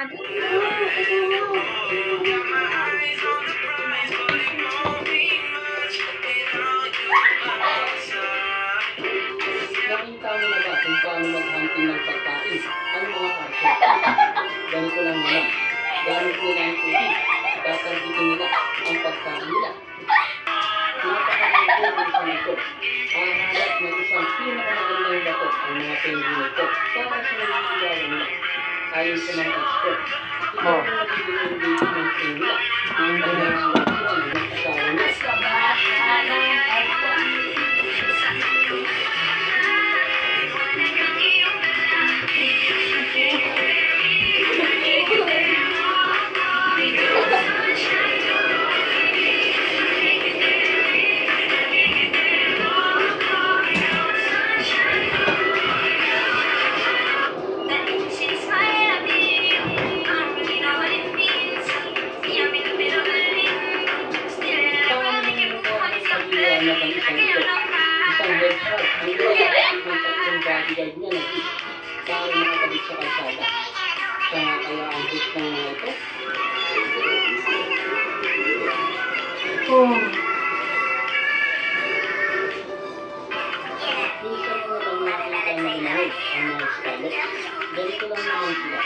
Nakita mo na ba kung paano mag-hunting ng pagkain ang mga aso? Ganito lang naman. Gamit nila ang tubig. Tatargetin nila ang pagkain nila. Napakaganda ng isang ito. Hahanap ng isang pinakamagandang bato ang mga penguin ito para sa naliligawan nila. Ayon sa mga expert, ito ang nagiging baby ng penguin nila. Ang kanyang ng asawa nila. Isang headshot ang nilalaking ng tatlong bodyguard niya na hit para makakabit sa kalsada. Siya nga kaya ang hit ng mga ito. Minsan mo bang nakita na umahid ang mga scallop? Ganito lang naman sila.